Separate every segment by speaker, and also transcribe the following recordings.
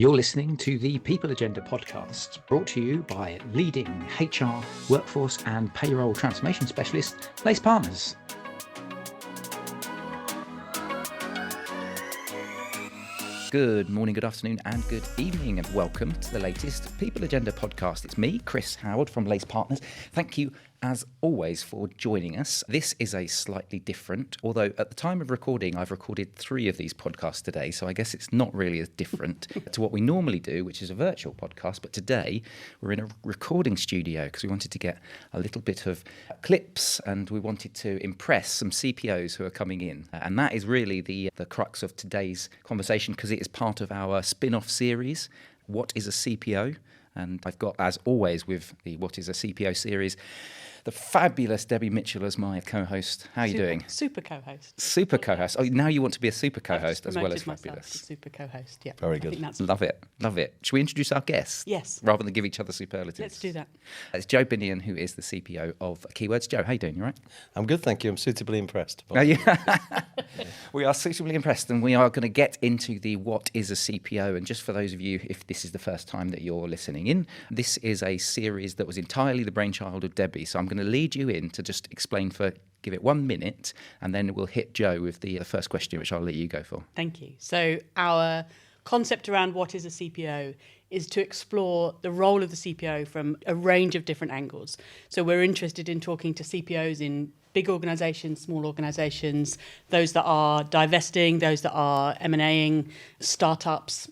Speaker 1: You're listening to the People Agenda podcast, brought to you by leading HR, workforce and payroll transformation specialist, Lace Partners. Good morning, good afternoon and good evening, and welcome to the latest People Agenda podcast. It's me, Chris Howard from Lace Partners. Thank you as always for joining us. This is a slightly different, although at the time of recording, I've recorded 3 of these podcasts today, so I guess it's not really as different to what we normally do, which is a virtual podcast. But today we're in a recording studio because we wanted to get a little bit of clips and we wanted to impress some CPOs who are coming in. And that is really the crux of today's conversation, because it is part of our spin-off series, What is a CPO? And I've got, as always with the What is a CPO series, the fabulous Debbie Mitchell as my co-host. How are you doing?
Speaker 2: Super co-host.
Speaker 1: Super co-host. Oh, now you want to be a super co-host as well as fabulous.
Speaker 2: Super co-host, yeah.
Speaker 3: Very good.
Speaker 1: Love it. Love it. Should we introduce our guests?
Speaker 2: Yes.
Speaker 1: Rather than give each other superlatives?
Speaker 2: Let's do that.
Speaker 1: It's Joe Binnion, who is the CPO of Keywords. Joe, how you doing? You all right?
Speaker 3: I'm good, thank you. I'm suitably impressed.
Speaker 1: Oh, yeah. We are suitably impressed, and we are going to get into the what is a CPO. And just for those of you, if this is the first time that you're listening in, this is a series that was entirely the brainchild of Debbie. So I'm going to lead you in to just explain give it 1 minute, and then we'll hit Joe with the first question, which I'll let you go for.
Speaker 2: Thank you. So our concept around what is a CPO is to explore the role of the CPO from a range of different angles. So we're interested in talking to CPOs in big organisations, small organisations, those that are divesting, those that are M&Aing, startups,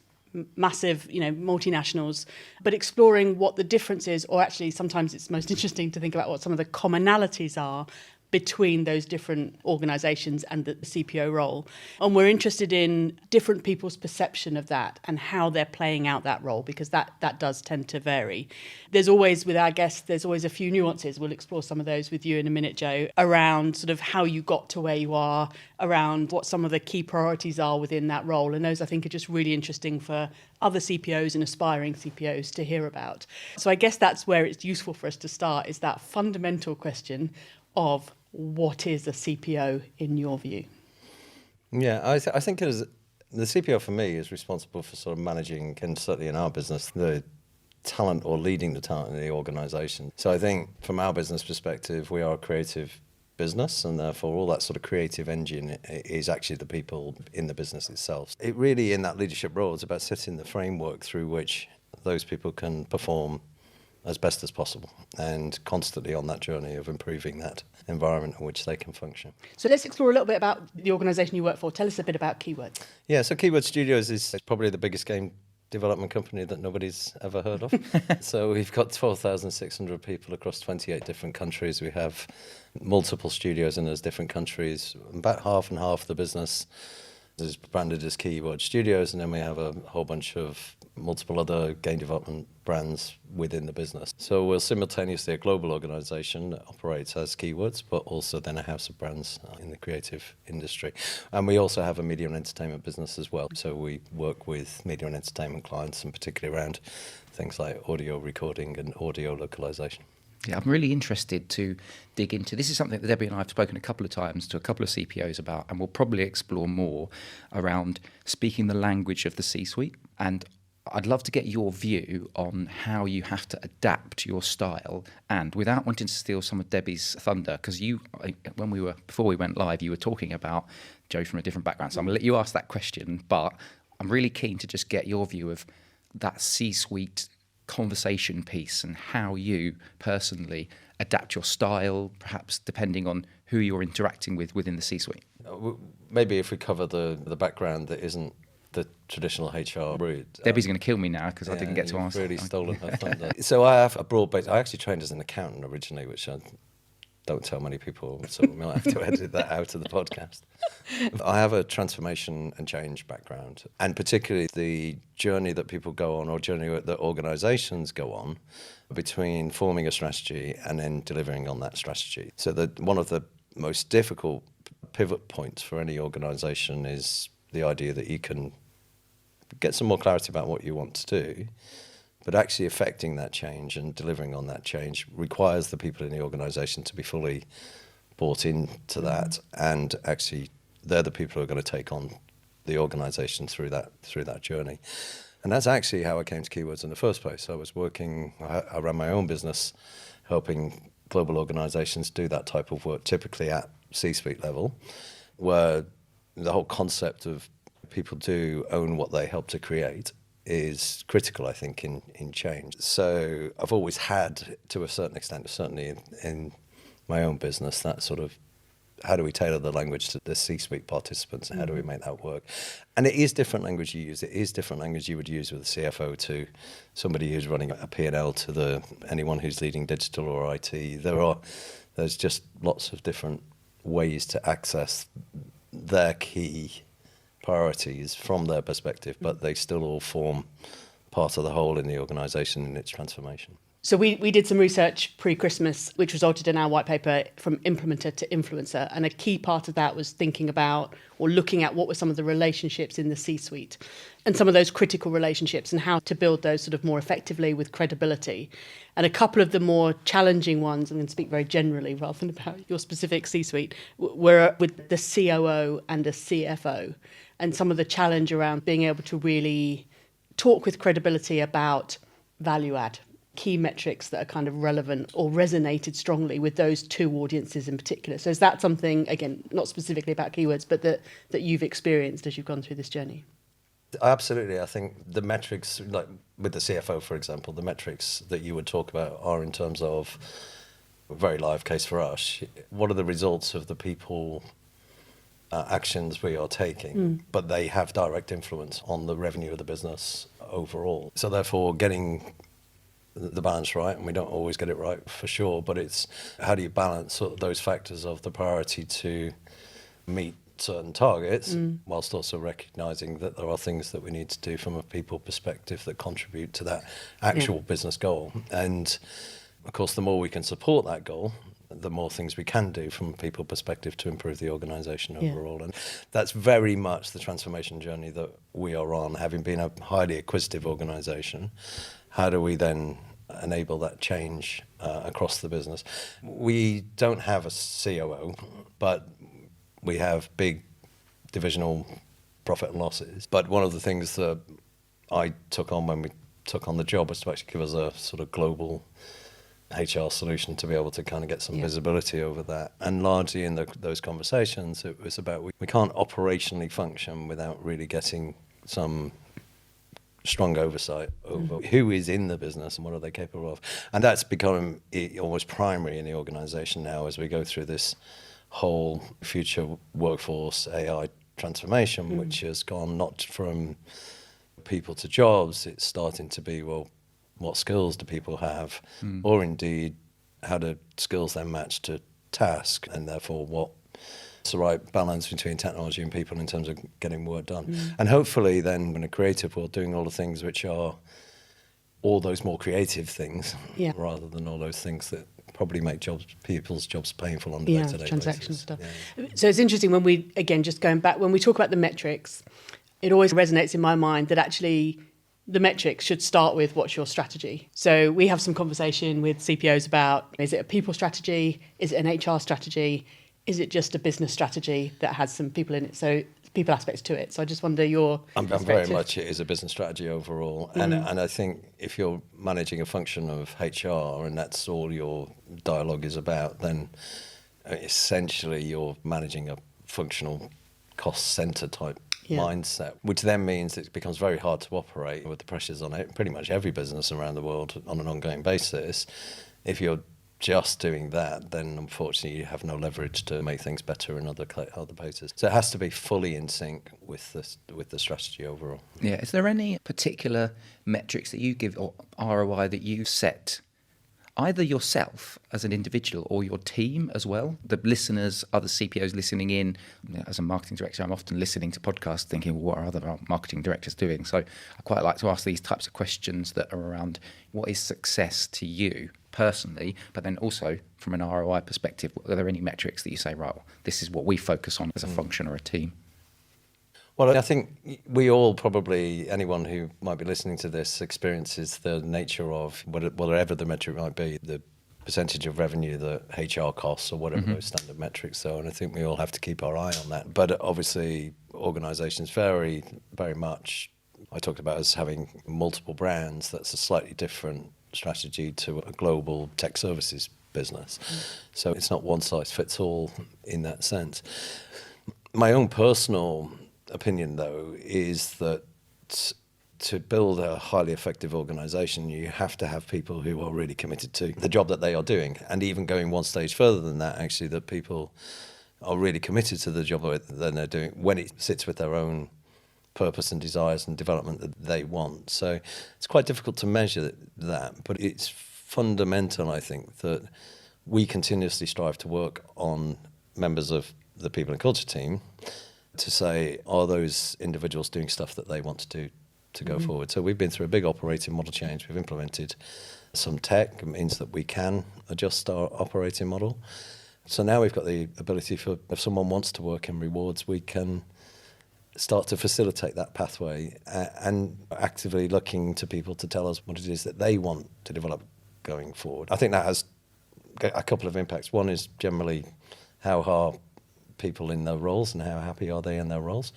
Speaker 2: massive, multinationals, but exploring what the difference is, or actually sometimes it's most interesting to think about what some of the commonalities are between those different organisations and the CPO role. And we're interested in different people's perception of that and how they're playing out that role, because that does tend to vary. There's always, with our guests, there's always a few nuances. We'll explore some of those with you in a minute, Joe, around sort of how you got to where you are, around what some of the key priorities are within that role. And those, I think, are just really interesting for other CPOs and aspiring CPOs to hear about. So I guess that's where it's useful for us to start, is that fundamental question of what is a CPO in your view?
Speaker 3: Yeah, I think the CPO for me is responsible for sort of managing, and certainly in our business, the talent or leading the talent in the organisation. So I think from our business perspective, we are a creative business, and therefore all that sort of creative engine is actually the people in the business itself. It really, in that leadership role, is about setting the framework through which those people can perform as best as possible, and constantly on that journey of improving that environment in which they can function.
Speaker 2: So let's explore a little bit about the organisation you work for. Tell us a bit about Keywords.
Speaker 3: Yeah, so Keywords Studios is probably the biggest game development company that nobody's ever heard of. So we've got 12,600 people across 28 different countries. We have multiple studios in those different countries. About half and half the business is branded as Keywords Studios, and then we have a whole bunch of multiple other game development brands within the business. So we're simultaneously a global organisation that operates as Keywords, but also then a house of brands in the creative industry. And we also have a media and entertainment business as well. So we work with media and entertainment clients, and particularly around things like audio recording and audio localization.
Speaker 1: Yeah, I'm really interested to dig into. This is something that Debbie and I have spoken a couple of times to a couple of CPOs about, and we'll probably explore more around speaking the language of the C-suite. And I'd love to get your view on how you have to adapt your style, and without wanting to steal some of Debbie's thunder, because before we went live, you were talking about Joe from a different background. So I'm going to let you ask that question, but I'm really keen to just get your view of that C-suite conversation piece and how you personally adapt your style, perhaps depending on who you're interacting with within the C-suite.
Speaker 3: Maybe if we cover the background that isn't the traditional HR route.
Speaker 1: Debbie's going to kill me now because I didn't get to ask.
Speaker 3: Really stolen her thunder. So I have a broad base. I actually trained as an accountant originally, which I don't tell many people, so we might have to edit that out of the podcast. I have a transformation and change background, and particularly the journey that people go on, or journey that organisations go on, between forming a strategy and then delivering on that strategy. So that one of the most difficult pivot points for any organisation is the idea that you can get some more clarity about what you want to do, but actually affecting that change and delivering on that change requires the people in the organisation to be fully bought into that, and actually they're the people who are going to take on the organisation through that journey. And that's actually how I came to Keywords in the first place. I ran my own business helping global organizations do that type of work, typically at C-suite level, where the whole concept of people do own what they help to create is critical, I think, in change. So I've always had, to a certain extent, certainly in my own business, that sort of, how do we tailor the language to the C-suite participants, and how do we make that work? And it is different language you use. It is different language you would use with a CFO to somebody who's running a P&L to anyone who's leading digital or IT. There's just lots of different ways to access their key priorities from their perspective, but they still all form part of the whole in the organisation in its transformation.
Speaker 2: So we did some research pre-Christmas, which resulted in our white paper from implementer to influencer. And a key part of that was thinking about or looking at what were some of the relationships in the C-suite and some of those critical relationships and how to build those sort of more effectively with credibility. And a couple of the more challenging ones, I'm going to speak very generally rather than about your specific C-suite, were with the COO and the CFO, and some of the challenge around being able to really talk with credibility about value add, key metrics that are kind of relevant or resonated strongly with those two audiences in particular. So is that something, again, not specifically about Keywords, but that you've experienced as you've gone through this journey?
Speaker 3: Absolutely. I think the metrics, like with the CFO, for example, the metrics that you would talk about are in terms of a very live case for us. What are the results of the people actions we are taking, but they have direct influence on the revenue of the business overall. So therefore, getting the balance right, and we don't always get it right for sure, but it's how do you balance sort of those factors of the priority to meet certain targets whilst also recognizing that there are things that we need to do from a people perspective that contribute to that actual business goal. And of course, the more we can support that goal, the more things we can do from a people perspective to improve the organisation overall. And that's very much the transformation journey that we are on, having been a highly acquisitive organisation. How do we then enable that change across the business? We don't have a COO, but we have big divisional profit and losses. But one of the things that I took on when we took on the job was to actually give us a sort of global HR solution to be able to kind of get some visibility over that. And largely in those conversations, it was about we can't operationally function without really getting some strong oversight over who is in the business and what are they capable of. And that's become almost primary in the organisation now as we go through this whole future workforce AI transformation, which has gone not from people to jobs. It's starting to be, well, what skills do people have? Or indeed, how do skills then match to task? And therefore, what's the right balance between technology and people in terms of getting work done? And hopefully then in a creative world, doing all the things which are all those more creative things rather than all those things that probably make people's jobs painful on a day-to-day
Speaker 2: transactional
Speaker 3: basis.
Speaker 2: stuff. So it's interesting when we, again, just going back, when we talk about the metrics, it always resonates in my mind that actually the metrics should start with what's your strategy. So we have some conversation with CPOs about, is it a people strategy? Is it an HR strategy? Is it just a business strategy that has some people in it? So people aspects to it. So I just wonder your
Speaker 3: I'm very much, it is a business strategy overall. And I think if you're managing a function of HR and that's all your dialogue is about, then essentially you're managing a functional cost center type mindset, which then means it becomes very hard to operate with the pressures on it. Pretty much every business around the world on an ongoing basis. If you're just doing that, then unfortunately you have no leverage to make things better in other places. So it has to be fully in sync with the strategy overall.
Speaker 1: Yeah. Is there any particular metrics that you give or ROI that you set, either yourself as an individual or your team as well? The listeners, other CPOs listening in. As a marketing director, I'm often listening to podcasts thinking, well, what are other marketing directors doing? So I quite like to ask these types of questions that are around what is success to you personally, but then also from an ROI perspective, are there any metrics that you say, right, well, this is what we focus on as a function or a team?
Speaker 3: Well, I think we all probably, anyone who might be listening to this experiences the nature of whatever the metric might be, the percentage of revenue that HR costs or whatever those standard metrics are. And I think we all have to keep our eye on that. But obviously, organisations vary very much I talked about us having multiple brands. That's a slightly different strategy to a global tech services business. So it's not one size fits all in that sense. My own personal opinion, though, is that to build a highly effective organization, you have to have people who are really committed to the job that they are doing. And even going one stage further than that, actually, that people are really committed to the job that they're doing when it sits with their own purpose and desires and development that they want. So it's quite difficult to measure that, but it's fundamental, I think, that we continuously strive to work on members of the people and culture team to say, are those individuals doing stuff that they want to do to go forward? So we've been through a big operating model change. We've implemented some tech. It means that we can adjust our operating model. So now we've got the ability for, if someone wants to work in rewards, we can start to facilitate that pathway and actively looking to people to tell us what it is that they want to develop going forward. I think that has a couple of impacts. One is generally how are people in their roles and how happy are they in their roles?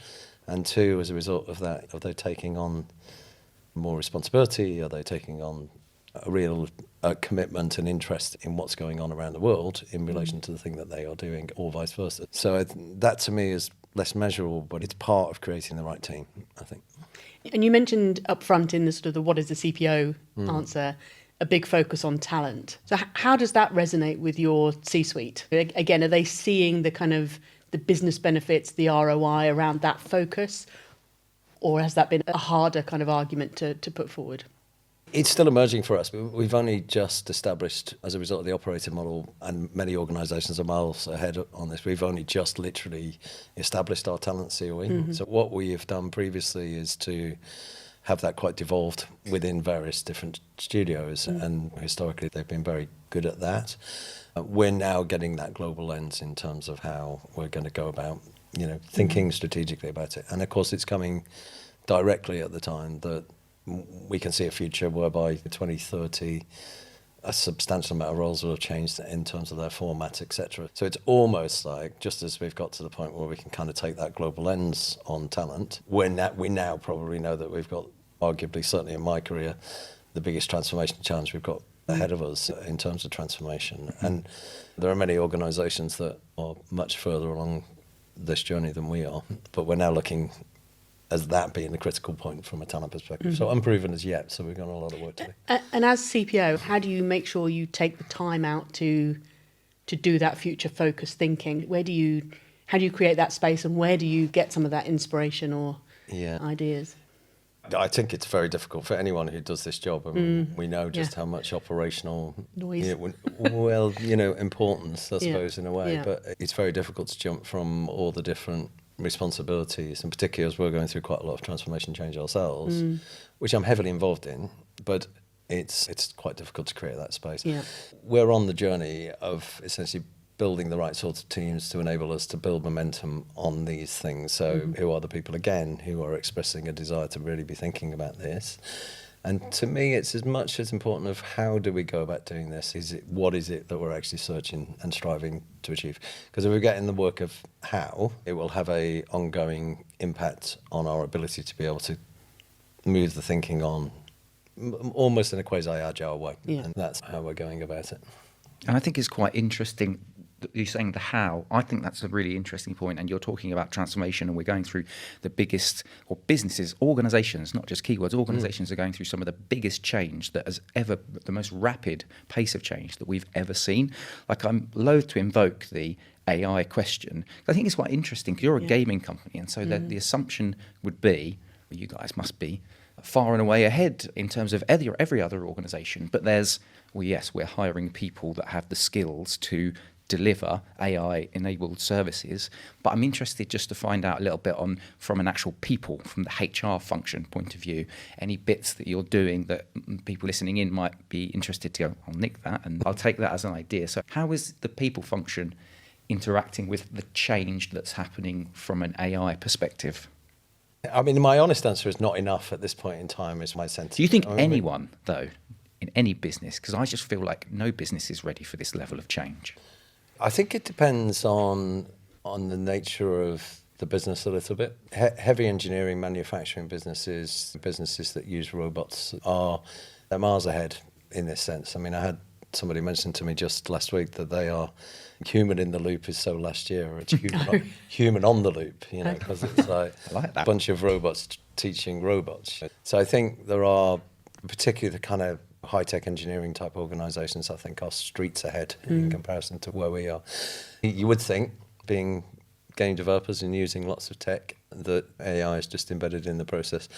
Speaker 3: And two, as a result of that, are they taking on more responsibility? Are they taking on a real commitment and interest in what's going on around the world in relation to the thing that they are doing, or vice versa? So that to me is less measurable, but it's part of creating the right team, I think.
Speaker 2: And you mentioned up front in the sort of the what is the CPO answer, a big focus on talent. So how does that resonate with your C-suite? Again, are they seeing the kind of the business benefits, the ROI around that focus? Or has that been a harder kind of argument to put forward?
Speaker 3: It's still emerging for us. We've only just established, as a result of the operating model, and many organisations are miles ahead on this, we've only just literally established our talent COE. So what we have done previously is to have that quite devolved within various different studios, and historically they've been very good at that. We're now getting that global lens in terms of how we're going to go about, thinking strategically about it. And of course it's coming directly at the time that we can see a future whereby 2030 a substantial amount of roles will have changed in terms of their format, etc. So it's almost like, just as we've got to the point where we can kind of take that global lens on talent, we now probably know that we've got, arguably, certainly in my career, the biggest transformation challenge we've got ahead of us in terms of transformation. And there are many organisations that are much further along this journey than we are, but we're now looking as that being the critical point from a talent perspective. So unproven as yet, so we've got a lot of work to do.
Speaker 2: And as CPO, how do you make sure you take the time out to do that future focused thinking? How do you create that space, and where do you get some of that inspiration or ideas?
Speaker 3: I think it's very difficult for anyone who does this job. I mean, we know just how much operational
Speaker 2: noise,
Speaker 3: importance, I suppose, in a way. But it's very difficult to jump from all the different responsibilities, and particularly as we're going through quite a lot of transformation change ourselves, which I'm heavily involved in, but it's quite difficult to create that space. We're on the journey of essentially building the right sorts of teams to enable us to build momentum on these things. So who are the people, again, who are expressing a desire to really be thinking about this? And to me, it's as much as important of how do we go about doing this? What is it that we're actually searching and striving to achieve? Because if we get in the work of how, it will have a ongoing impact on our ability to be able to move the thinking on almost in a quasi-agile way. And that's how we're going about it.
Speaker 1: And I think it's quite interesting that you're saying the how. I think that's a really interesting point. And you're talking about transformation, and we're going through the biggest, or businesses, organisations, not just keywords, organisations are going through some of the biggest change that has ever, the most rapid pace of change that we've ever seen. Like, I'm loath to invoke the AI question. I think it's quite interesting because you're a gaming company, and so the assumption would be, well, you guys must be far and away ahead in terms of every other organisation. But there's, well, yes, we're hiring people that have the skills to deliver AI-enabled services. But I'm interested just to find out a little bit on, from an actual people, from the HR function point of view, any bits that you're doing that people listening in might be interested to go, I'll nick that and I'll take that as an idea. So how is the people function interacting with the change that's happening from an AI perspective?
Speaker 3: I mean, my honest answer is not enough at this point in time, is my sense.
Speaker 1: Do you think anyone, though, in any business, because I just feel like no business is ready for this level of change?
Speaker 3: I think it depends on the nature of the business a little bit. Heavy engineering, manufacturing businesses that use robots they're miles ahead in this sense. I mean, I had somebody mention to me just last week that they are human in the loop is so last year, or it's human on the loop, because it's like a bunch of robots teaching robots. So I think there are, particularly the kind of high-tech engineering type organisations, I think are streets ahead in comparison to where we are. You would think, being game developers and using lots of tech, that AI is just embedded in the process.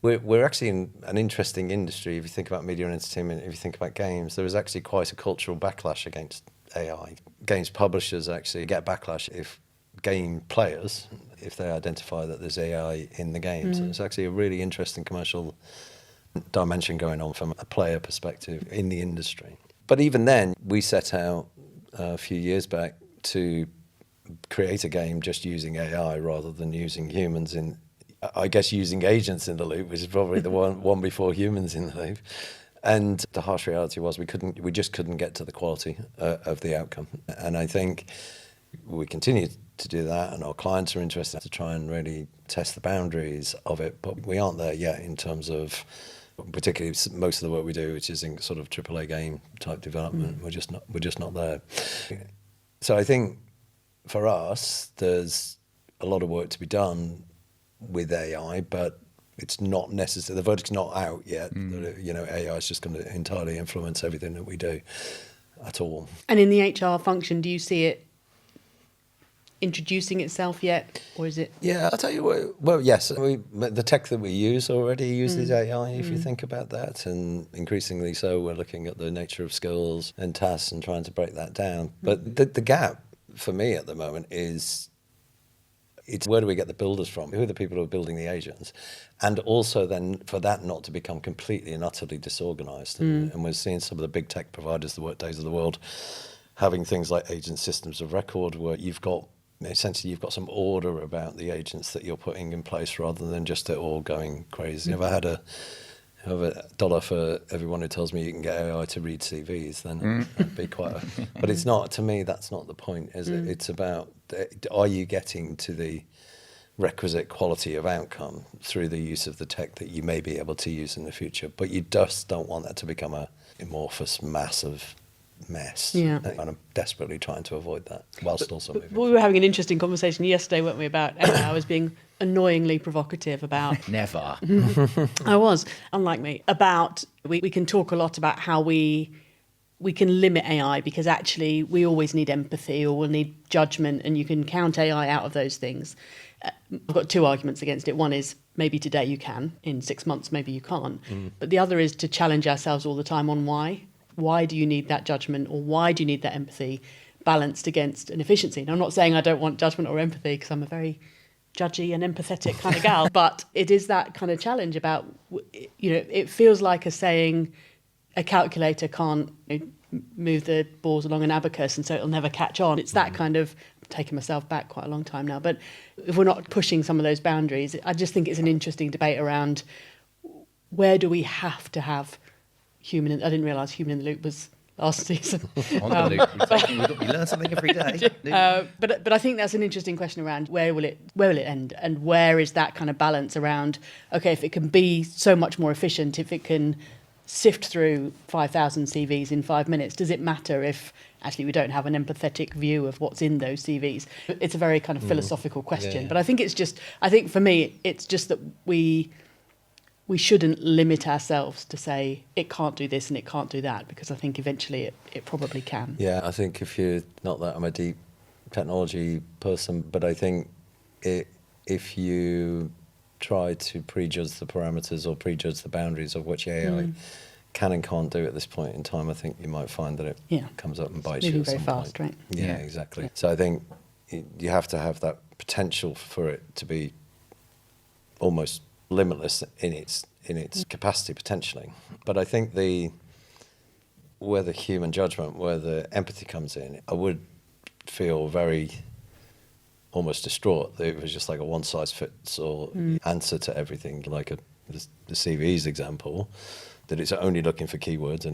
Speaker 3: We're actually in an interesting industry. If you think about media and entertainment, if you think about games, there is actually quite a cultural backlash against AI. Games publishers actually get backlash if game players, if they identify that there's AI in the game. So it's actually a really interesting commercial dimension going on from a player perspective in the industry. But even then, we set out a few years back to create a game just using AI rather than using humans in, I guess, using agents in the loop, which is probably the one before humans in the loop. And the harsh reality was we just couldn't get to the quality of the outcome. And I think we continue to do that, and our clients are interested to try and really test the boundaries of it, but we aren't there yet in terms of, particularly most of the work we do, which is in sort of AAA game type development. We're just not there. So I think for us, there's a lot of work to be done with AI, but it's not necessary. The verdict's not out yet. That, AI is just going to entirely influence everything that we do at all.
Speaker 2: And in the HR function, do you see it introducing itself yet, or is it?
Speaker 3: Yeah, I'll tell you what. Well, yes, the tech that we use already uses AI. If you think about that, and increasingly so, we're looking at the nature of skills and tasks and trying to break that down. But the gap for me at the moment is, it's where do we get the builders from? Who are the people who are building the agents? And also then for that not to become completely and utterly disorganized. And we're seeing some of the big tech providers, the Workdays of the world, having things like agent systems of record where you've got some order about the agents that you're putting in place rather than just it all going crazy. If I had a $1 for everyone who tells me you can get AI to read CVs, then that'd be quite but it's not, to me, that's not the point, is it? It's about, are you getting to the requisite quality of outcome through the use of the tech that you may be able to use in the future, but you just don't want that to become a amorphous, massive mess. Yeah. And I'm desperately trying to avoid that, whilst also moving.
Speaker 2: We were having an interesting conversation yesterday, weren't we, about AI? I was being annoyingly provocative about...
Speaker 1: Never.
Speaker 2: I was, unlike me, about... We can talk a lot about how we can limit AI because actually we always need empathy or we'll need judgment, and you can count AI out of those things. I've got two arguments against it. One is maybe today you can, in 6 months maybe you can't. But the other is to challenge ourselves all the time on why. Why do you need that judgment, or why do you need that empathy balanced against an efficiency? And I'm not saying I don't want judgment or empathy, because I'm a very judgy and empathetic kind of gal, but it is that kind of challenge about, it feels like a saying a calculator can't move the balls along an abacus and so it'll never catch on. It's that kind of, I'm taking myself back quite a long time now, but if we're not pushing some of those boundaries, I just think it's an interesting debate around where do we have to have human. I didn't realise Human in the Loop was last season.
Speaker 1: On the loop. We learn something every day.
Speaker 2: But I think that's an interesting question around where will it end, and where is that kind of balance around, okay, if it can be so much more efficient, if it can sift through 5,000 CVs in 5 minutes, does it matter if actually we don't have an empathetic view of what's in those CVs? It's a very kind of philosophical question. Yeah. But I think for me, it's just that we shouldn't limit ourselves to say it can't do this and it can't do that, because I think eventually it probably can.
Speaker 3: Yeah, I think I'm a deep technology person, but I think if you try to prejudge the parameters or prejudge the boundaries of which AI can and can't do at this point in time, I think you might find that it comes up and bites you at some point.
Speaker 2: Moving very fast, right?
Speaker 3: Yeah, exactly. Yeah. So I think you have to have that potential for it to be almost limitless in its capacity potentially. But I think where the human judgment, where the empathy comes in, I would feel very almost distraught that it was just like a one-size-fits-all answer to everything, like a the CV's example, that it's only looking for keywords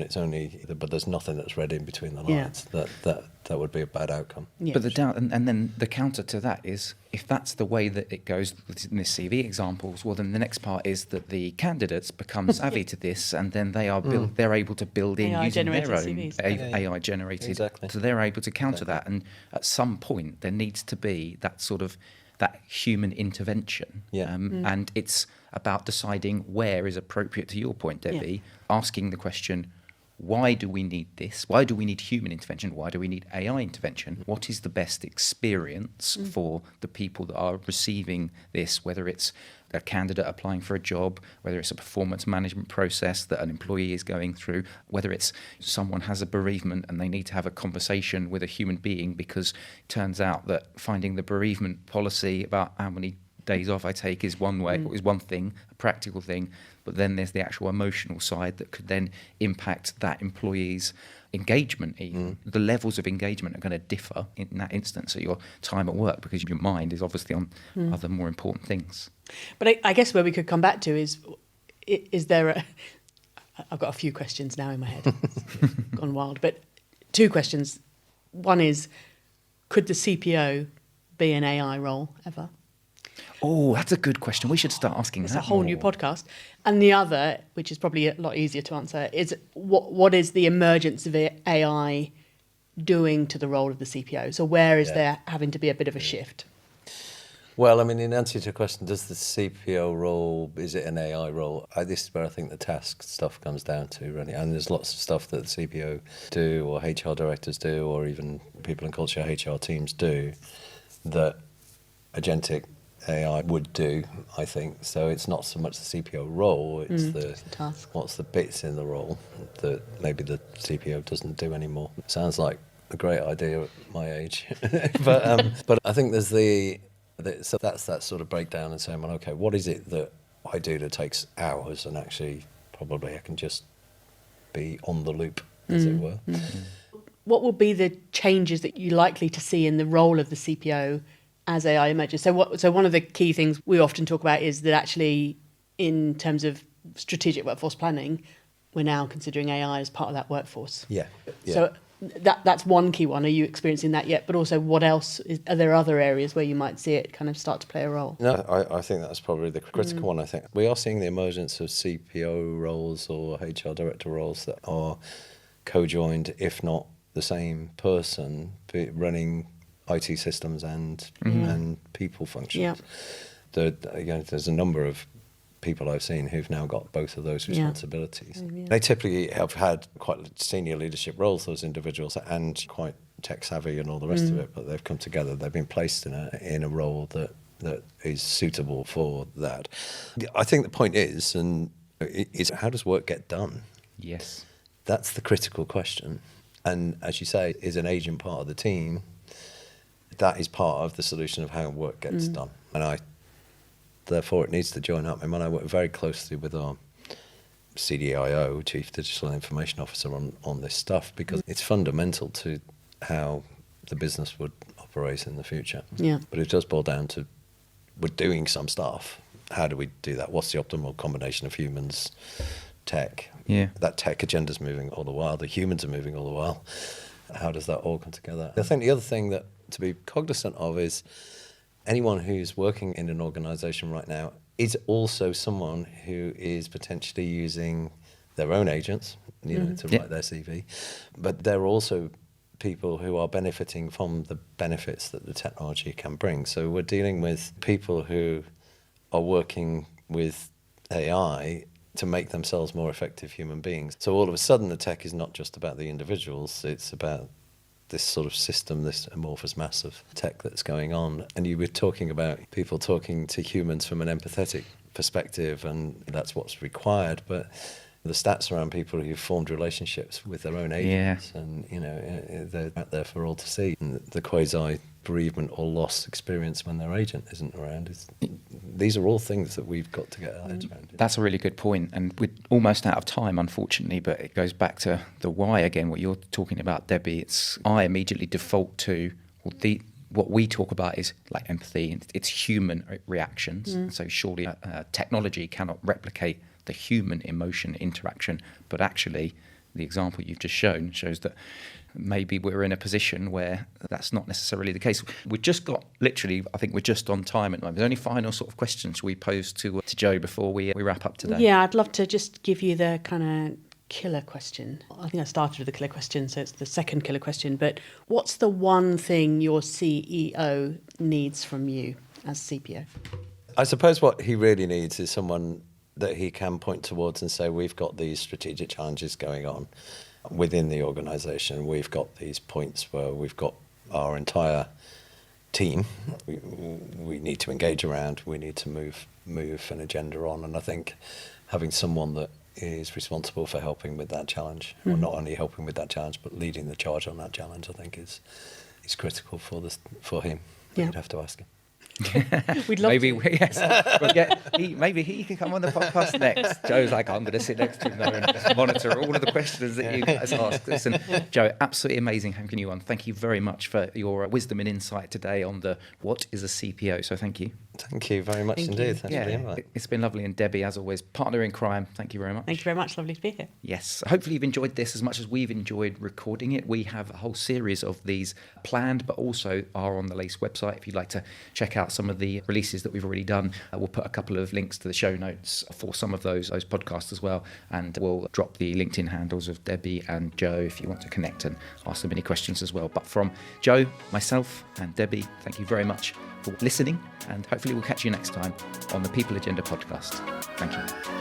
Speaker 3: but there's nothing that's read in between the lines. That would be a bad outcome.
Speaker 2: Yeah,
Speaker 1: But and then the counter to that is, if that's the way that it goes in this CV examples, well, then the next part is that the candidates become savvy to this, and then they're able to build in using their own
Speaker 2: CVs.
Speaker 1: AI generated.
Speaker 3: Exactly.
Speaker 1: So they're able to counter that, and at some point there needs to be that sort of that human intervention. And it's about deciding where is appropriate, to your point, Debbie, asking the question, why do we need this? Why do we need human intervention? Why do we need AI intervention? What is the best experience for the people that are receiving this, whether it's a candidate applying for a job, whether it's a performance management process that an employee is going through, whether it's someone has a bereavement and they need to have a conversation with a human being, because it turns out that finding the bereavement policy about how many days off I take is one way, is one thing, a practical thing, but then there's the actual emotional side that could then impact that employee's engagement even. The levels of engagement are going to differ in that instance at your time at work, because your mind is obviously on other more important things.
Speaker 2: But I guess where we could come back to is there a... I've got a few questions now in my head. It's gone wild. But two questions. One is, could the CPO be an AI role ever?
Speaker 1: Oh, that's a good question. We should start asking
Speaker 2: It's
Speaker 1: that
Speaker 2: a whole
Speaker 1: more.
Speaker 2: new podcast. And the other, which is probably a lot easier to answer, is what is the emergence of AI doing to the role of the CPO? So where is there having to be a bit of a shift?
Speaker 3: Well, I mean, in answer to your question, does the CPO role, is it an AI role? This is where I think the task stuff comes down to, really. And there's lots of stuff that the CPO do, or HR directors do, or even people in culture HR teams do, that agentic AI would do, I think. So it's not so much the CPO role, it's the
Speaker 2: task.
Speaker 3: What's the bits in the role that maybe the CPO doesn't do anymore. Sounds like a great idea at my age. but I think there's so that's that sort of breakdown and saying, well, okay, what is it that I do that takes hours, and actually probably I can just be on the loop, as it were.
Speaker 2: What will be the changes that you're likely to see in the role of the CPO as AI emerges? So one of the key things we often talk about is that actually, in terms of strategic workforce planning, we're now considering AI as part of that workforce.
Speaker 3: Yeah.
Speaker 2: So that's one key one. Are you experiencing that yet? But also, what else? Are there other areas where you might see it kind of start to play a role?
Speaker 3: No, I think that's probably the critical one. I think we are seeing the emergence of CPO roles or HR director roles that are co-joined, if not the same person, running IT systems and people functions. There's a number of people I've seen who've now got both of those responsibilities. They typically have had quite senior leadership roles, those individuals, and quite tech savvy and all the rest of it, but they've come together. They've been placed in a role that is suitable for that. I think the point is how does work get done?
Speaker 1: Yes.
Speaker 3: That's the critical question. And as you say, is an agent part of the team? That is part of the solution of how work gets done. And therefore, it needs to join up. I mean, I work very closely with our CDIO, Chief Digital Information Officer, on this stuff, because it's fundamental to how the business would operate in the future.
Speaker 2: Yeah.
Speaker 3: But it does boil down to, we're doing some stuff. How do we do that? What's the optimal combination of humans, tech?
Speaker 1: Yeah.
Speaker 3: That tech agenda's moving all the while. The humans are moving all the while. How does that all come together? I think the other thing that to be cognizant of is anyone who's working in an organisation right now is also someone who is potentially using their own agents, to write their CV, but they're also people who are benefiting from the benefits that the technology can bring. So we're dealing with people who are working with AI to make themselves more effective human beings. So all of a sudden, the tech is not just about the individuals, it's about this sort of system, this amorphous mass of tech that's going on. And you were talking about people talking to humans from an empathetic perspective, and that's what's required. But the stats around people who've formed relationships with their own agents, and they're out there for all to see. And the quasi bereavement or loss experience when their agent isn't around. These are all things that we've got to get our heads around.
Speaker 1: That's a really good point, and we're almost out of time, unfortunately, but it goes back to the why again, what you're talking about, Debbie. I immediately default to, well, what we talk about is like empathy, and it's human reactions. So surely technology cannot replicate the human emotion interaction, but actually the example you've just shown shows that maybe we're in a position where that's not necessarily the case. We've just got, literally, I think we're just on time at the moment. There's only final sort of questions we pose to Joe before we wrap up today.
Speaker 2: Yeah, I'd love to just give you the kind of killer question. I think I started with the killer question, so it's the second killer question. But what's the one thing your CEO needs from you as CPO?
Speaker 3: I suppose what he really needs is someone that he can point towards and say, we've got these strategic challenges going on within the organisation. We've got these points where we've got our entire team we need to engage around. We need to move an agenda on. And I think having someone that is responsible for helping with that challenge, or not only helping with that challenge, but leading the charge on that challenge, I think is critical for him.
Speaker 2: Yeah.
Speaker 3: You'd have to ask him.
Speaker 2: We'd love
Speaker 1: Maybe,
Speaker 2: to.
Speaker 1: yes. Maybe he can come on the podcast next. Joe's like, I'm going to sit next to him there and just monitor all of the questions that you guys ask. Listen, Joe, absolutely amazing having you on. Thank you very much for your wisdom and insight today on what is a CPO. So thank you.
Speaker 3: Thank you very much indeed. Thanks for the invite.
Speaker 1: It's been lovely. And Debbie, as always, partner in crime, thank you very much.
Speaker 2: Thank you very much. Lovely to be here.
Speaker 1: Yes. Hopefully you've enjoyed this as much as we've enjoyed recording it. We have a whole series of these planned, but also are on the Lace website. If you'd like to check out some of the releases that we've already done, we'll put a couple of links to the show notes for some of those podcasts as well. And we'll drop the LinkedIn handles of Debbie and Joe if you want to connect and ask them any questions as well. But from Joe, myself and Debbie, thank you very much for listening, and hopefully we'll catch you next time on the People Agenda podcast. Thank you.